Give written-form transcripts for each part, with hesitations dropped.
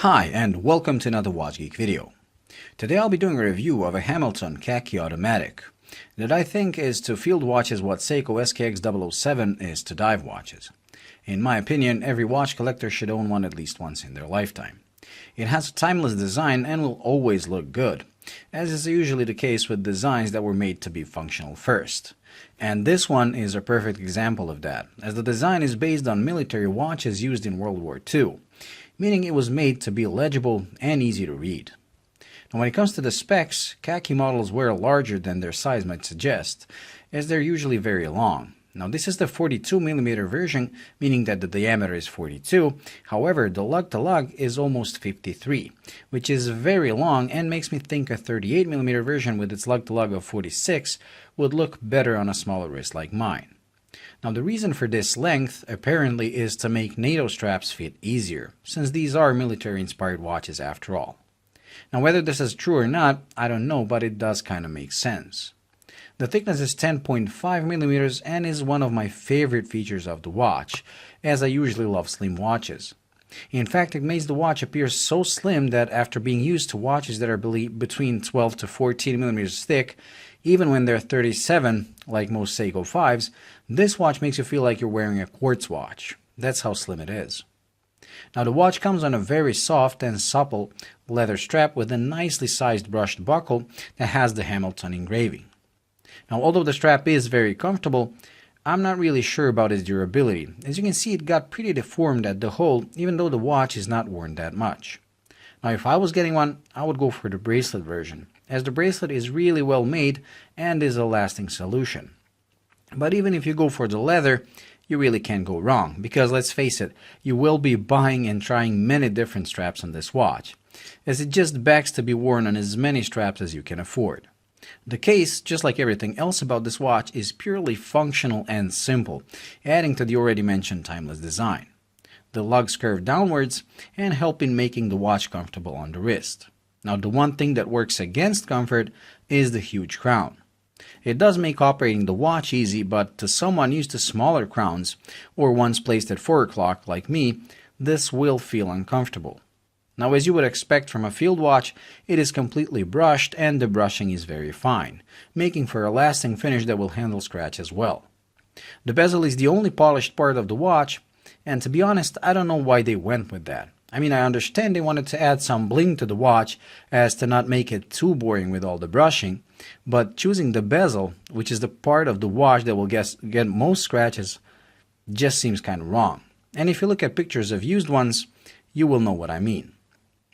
Hi, and welcome to another Watch Geek video. Today I'll be doing a review of a Hamilton Khaki Automatic that I think is to field watches what Seiko SKX007 is to dive watches. In my opinion, every watch collector should own one at least once in their lifetime. It has a timeless design and will always look good, as is usually the case with designs that were made to be functional first. And this one is a perfect example of that, as the design is based on military watches used in World War II, meaning it was made to be legible and easy to read. Now when it comes to the specs, khaki models were larger than their size might suggest, as they're usually very long. Now this is the 42mm version, meaning that the diameter is 42, however the lug-to-lug is almost 53, which is very long and makes me think a 38mm version with its lug-to-lug of 46 would look better on a smaller wrist like mine. Now the reason for this length apparently is to make NATO straps fit easier, since these are military-inspired watches after all. Now whether this is true or not, I don't know, but it does kind of make sense. The thickness is 10.5mm and is one of my favorite features of the watch, as I usually love slim watches. In fact, it makes the watch appear so slim that after being used to watches that are between 12 to 14mm thick, even when they're 37, like most Seiko 5s, this watch makes you feel like you're wearing a quartz watch. That's how slim it is. Now the watch comes on a very soft and supple leather strap with a nicely sized brushed buckle that has the Hamilton engraving. Now although the strap is very comfortable, I'm not really sure about its durability. As you can see, it got pretty deformed at the hole, even though the watch is not worn that much. Now if I was getting one, I would go for the bracelet version, as the bracelet is really well made and is a lasting solution. But even if you go for the leather, you really can't go wrong, because let's face it, you will be buying and trying many different straps on this watch, as it just begs to be worn on as many straps as you can afford. The case, just like everything else about this watch, is purely functional and simple, adding to the already mentioned timeless design. The lugs curve downwards and help in making the watch comfortable on the wrist. Now the one thing that works against comfort is the huge crown. It does make operating the watch easy, but to someone used to smaller crowns, or ones placed at 4 o'clock like me, this will feel uncomfortable. Now as you would expect from a field watch, it is completely brushed and the brushing is very fine, making for a lasting finish that will handle scratches well. The bezel is the only polished part of the watch, and to be honest, I don't know why they went with that. I mean, I understand they wanted to add some bling to the watch as to not make it too boring with all the brushing, but choosing the bezel, which is the part of the watch that will get most scratches, just seems kind of wrong. And if you look at pictures of used ones, you will know what I mean.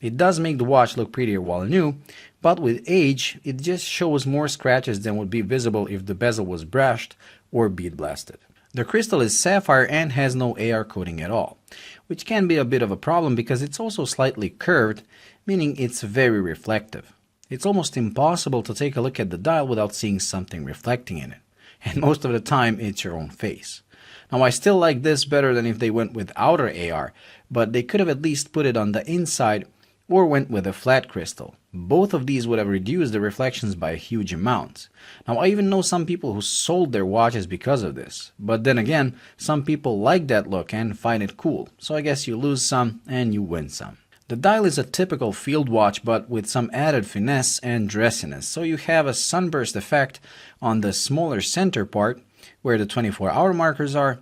It does make the watch look prettier while new, but with age, it just shows more scratches than would be visible if the bezel was brushed or bead blasted. The crystal is sapphire and has no AR coating at all, which can be a bit of a problem because it's also slightly curved, meaning it's very reflective. It's almost impossible to take a look at the dial without seeing something reflecting in it, and most of the time it's your own face. Now I still like this better than if they went with outer AR, but they could have at least put it on the inside or went with a flat crystal. Both of these would have reduced the reflections by a huge amount. Now I even know some people who sold their watches because of this, but then again, some people like that look and find it cool, so I guess you lose some and you win some. The dial is a typical field watch, but with some added finesse and dressiness, so you have a sunburst effect on the smaller center part, where the 24-hour markers are.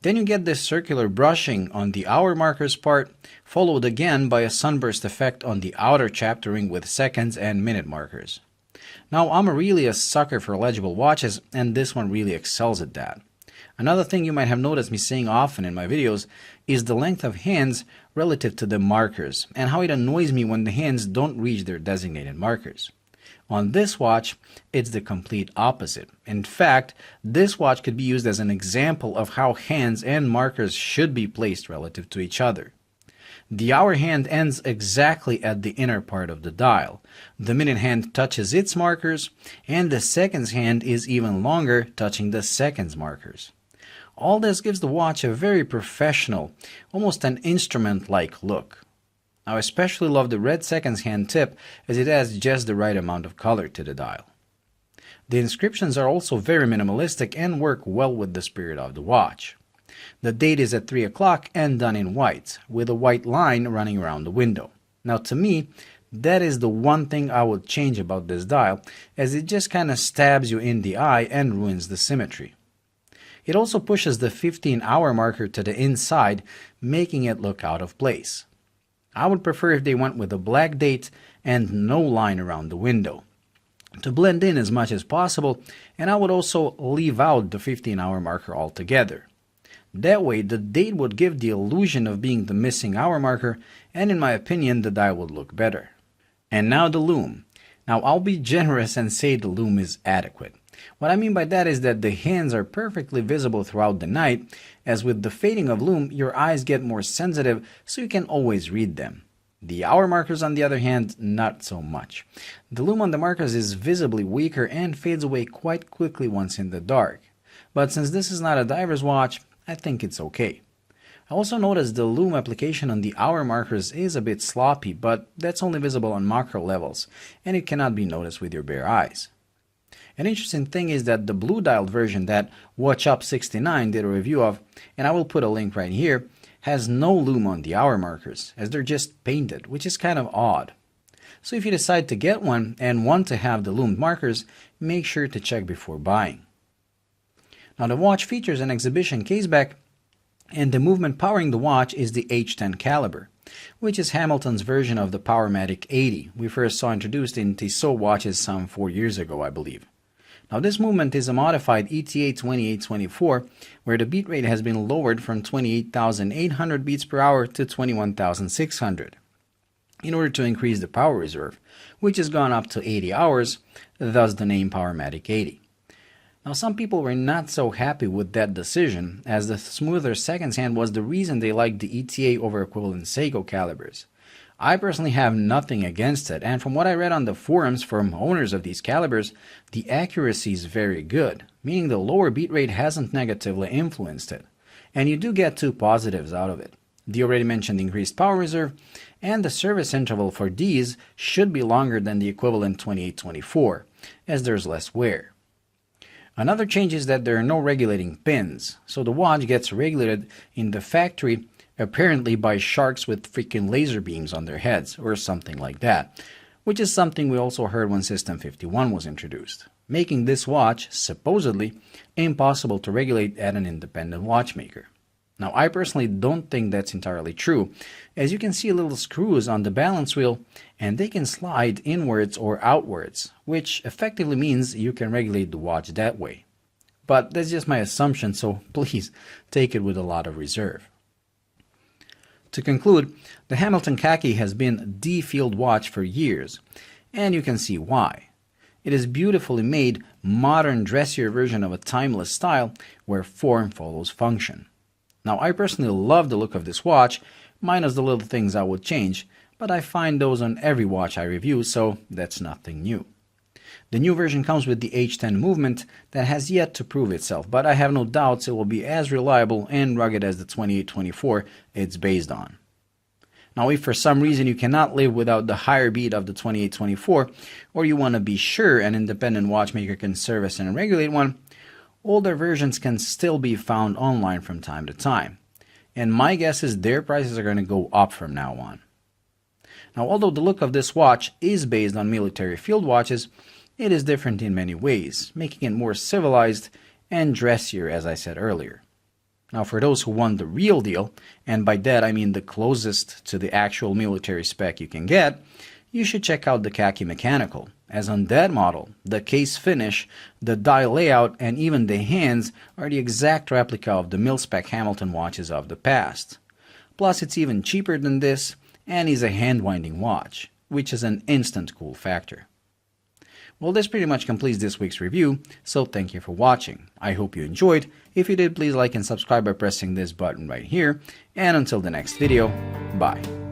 Then you get this circular brushing on the hour markers part, followed again by a sunburst effect on the outer chaptering with seconds and minute markers. Now I'm really a sucker for legible watches, and this one really excels at that. Another thing you might have noticed me saying often in my videos is the length of hands relative to the markers, and how it annoys me when the hands don't reach their designated markers. On this watch, it's the complete opposite. In fact, this watch could be used as an example of how hands and markers should be placed relative to each other. The hour hand ends exactly at the inner part of the dial. The minute hand touches its markers, and the seconds hand is even longer, touching the seconds markers. All this gives the watch a very professional, almost an instrument-like look. I especially love the red seconds hand tip, as it adds just the right amount of color to the dial. The inscriptions are also very minimalistic and work well with the spirit of the watch. The date is at 3 o'clock and done in white, with a white line running around the window. Now to me, that is the one thing I would change about this dial, as it just kinda stabs you in the eye and ruins the symmetry. It also pushes the 15-hour marker to the inside, making it look out of place. I would prefer if they went with a black date and no line around the window, to blend in as much as possible, and I would also leave out the 15-hour marker altogether. That way, the date would give the illusion of being the missing hour marker, and in my opinion, the dial would look better. And now the lume. Now I'll be generous and say the lume is adequate. What I mean by that is that the hands are perfectly visible throughout the night, as with the fading of lume, your eyes get more sensitive so you can always read them. The hour markers, on the other hand, not so much. The lume on the markers is visibly weaker and fades away quite quickly once in the dark. But since this is not a diver's watch, I think it's okay. I also noticed the lume application on the hour markers is a bit sloppy, but that's only visible on macro levels, and it cannot be noticed with your bare eyes. An interesting thing is that the blue dialed version that WatchUp69 did a review of, and I will put a link right here, has no lume on the hour markers, as they're just painted, which is kind of odd. So if you decide to get one and want to have the lumed markers, make sure to check before buying. Now the watch features an exhibition caseback, and the movement powering the watch is the H10 caliber, which is Hamilton's version of the Powermatic 80 we first saw introduced in Tissot watches some 4 years ago, I believe. Now this movement is a modified ETA 2824, where the beat rate has been lowered from 28,800 beats per hour to 21,600, in order to increase the power reserve, which has gone up to 80 hours, thus the name Powermatic 80. Now some people were not so happy with that decision, as the smoother seconds hand was the reason they liked the ETA over equivalent Seiko calibers. I personally have nothing against it, and from what I read on the forums from owners of these calibers, the accuracy is very good, meaning the lower beat rate hasn't negatively influenced it. And you do get two positives out of it. The already mentioned increased power reserve, and the service interval for these should be longer than the equivalent 2824, as there's less wear. Another change is that there are no regulating pins, so the watch gets regulated in the factory apparently by sharks with freaking laser beams on their heads, or something like that, which is something we also heard when System 51 was introduced, making this watch, supposedly, impossible to regulate at an independent watchmaker. Now I personally don't think that's entirely true, as you can see little screws on the balance wheel, and they can slide inwards or outwards, which effectively means you can regulate the watch that way. But that's just my assumption, so please take it with a lot of reserve. To conclude, the Hamilton Khaki has been the field watch for years, and you can see why. It is beautifully made, modern, dressier version of a timeless style where form follows function. Now I personally love the look of this watch, minus the little things I would change, but I find those on every watch I review, so that's nothing new. The new version comes with the H10 movement that has yet to prove itself, but I have no doubts it will be as reliable and rugged as the 2824 it's based on. Now if for some reason you cannot live without the higher beat of the 2824, or you want to be sure an independent watchmaker can service and regulate one, older versions can still be found online from time to time, and my guess is their prices are going to go up from now on. Now although the look of this watch is based on military field watches, it is different in many ways, making it more civilized and dressier, as I said earlier. Now for those who want the real deal, and by that I mean the closest to the actual military spec you can get, you should check out the Khaki Mechanical, as on that model, the case finish, the dial layout, and even the hands are the exact replica of the mil-spec Hamilton watches of the past. Plus it's even cheaper than this, and is a hand-winding watch, which is an instant cool factor. Well, this pretty much completes this week's review, so thank you for watching. I hope you enjoyed. If you did, please like and subscribe by pressing this button right here, and until the next video, bye.